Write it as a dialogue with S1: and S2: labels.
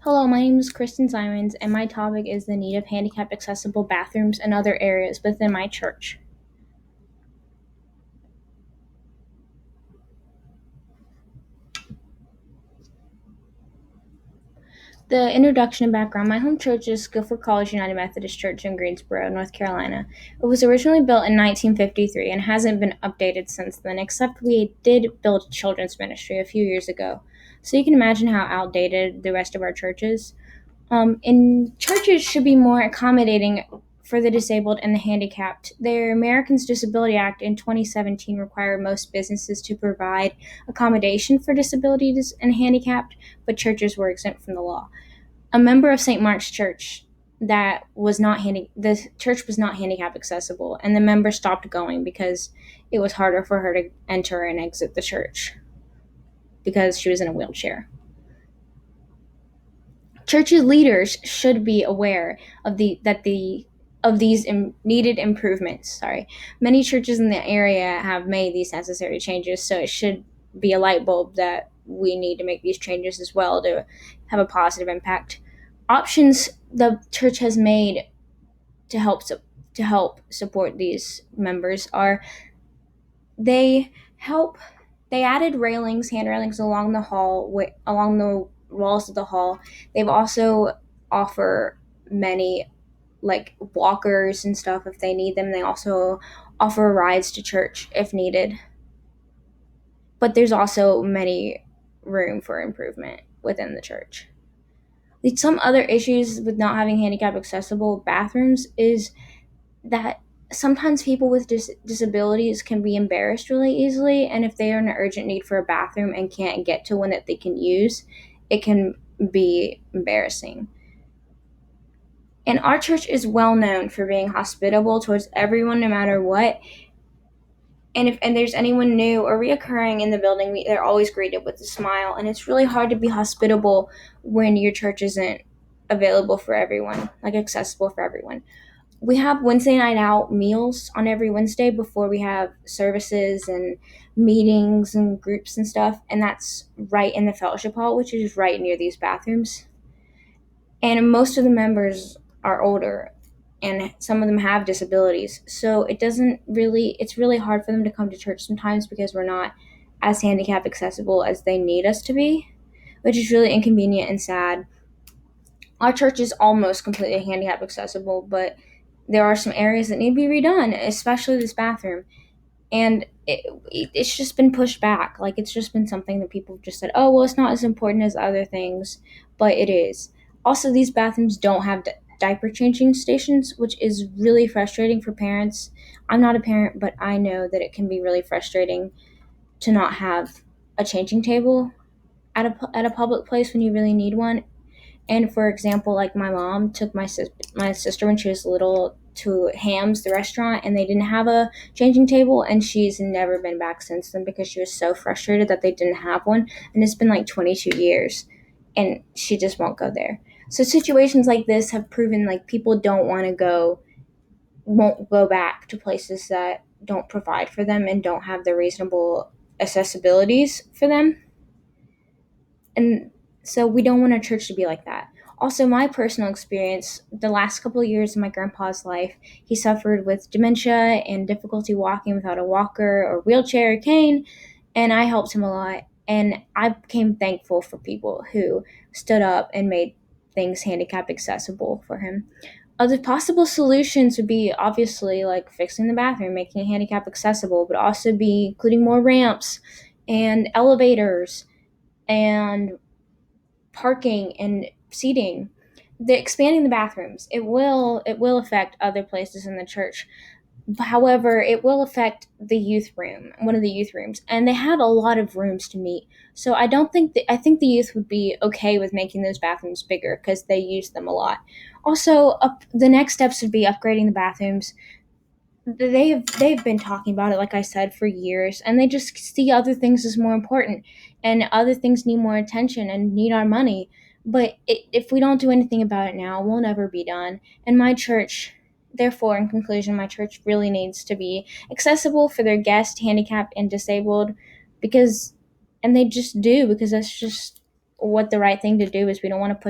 S1: Hello, my name is Kristen Simons, and my topic is the need of handicap accessible bathrooms and other areas within my church. The introduction and background. My home church is Guilford College United Methodist Church in Greensboro, North Carolina. It was originally built in 1953 and hasn't been updated since then, except we did build a children's ministry a few years ago. So you can imagine how outdated the rest of our church is. And churches should be more accommodating for the disabled and the handicapped. The Americans Disability Act in 2017 required most businesses to provide accommodation for disabilities and handicapped, but churches were exempt from the law. A member of St. Mark's Church the church was not handicap accessible, and the member stopped going because it was harder for her to enter and exit the church because she was in a wheelchair. Churches leaders should be aware of these needed improvements. Sorry, many churches in the area have made these necessary changes, so it should be a light bulb that we need to make these changes as well to have a positive impact. Options the church has made to help support these members are they help they added hand railings along the along the walls of the hall. They've also offer many like walkers and stuff if they need them. They also offer rides to church if needed. But there's also many room for improvement within the church. Some other issues with not having handicap accessible bathrooms is that sometimes people with disabilities can be embarrassed really easily, and if they are in an urgent need for a bathroom and can't get to one that they can use, it can be embarrassing. And our church is well known for being hospitable towards everyone no matter what. And if there's anyone new or reoccurring in the building, they're always greeted with a smile. And it's really hard to be hospitable when your church isn't available for everyone, like accessible for everyone. We have Wednesday night out meals on every Wednesday before we have services and meetings and groups and stuff. And that's right in the fellowship hall, which is right near these bathrooms. And most of the members are older and some of them have disabilities. So it's really hard for them to come to church sometimes because we're not as handicap accessible as they need us to be, which is really inconvenient and sad. Our church is almost completely handicap accessible, but there are some areas that need to be redone, especially this bathroom. And it's just been pushed back. Like, it's just been something that people just said, oh, well, it's not as important as other things, but it is. Also, these bathrooms don't have diaper changing stations, which is really frustrating for parents. I'm not a parent, but I know that it can be really frustrating to not have a changing table at a public place when you really need one. And for example, like my mom took my sister when she was little to Ham's, the restaurant, and they didn't have a changing table, and she's never been back since then because she was so frustrated that they didn't have one, and it's been like 22 years, and she just won't go there. So situations like this have proven like people won't go back to places that don't provide for them and don't have the reasonable accessibilities for them. And so we don't want our church to be like that. Also, my personal experience, the last couple of years of my grandpa's life, he suffered with dementia and difficulty walking without a walker or wheelchair or cane, and I helped him a lot. And I became thankful for people who stood up and made things handicap accessible for him. Other possible solutions would be obviously like fixing the bathroom, making it handicap accessible, but also be including more ramps and elevators and parking and seating. The expanding the bathrooms, it will affect other places in the church. However, it will affect the youth room, one of the youth rooms, and they have a lot of rooms to meet. So I think the youth would be okay with making those bathrooms bigger because they use them a lot. Also, the next steps would be upgrading the bathrooms. They've been talking about it, like I said, for years, and they just see other things as more important, and other things need more attention and need our money. But if we don't do anything about it now, we'll never be done. And my church, therefore, in conclusion, my church really needs to be accessible for their guests, handicapped and disabled, because, and they just do because that's just what the right thing to do is. We don't want to push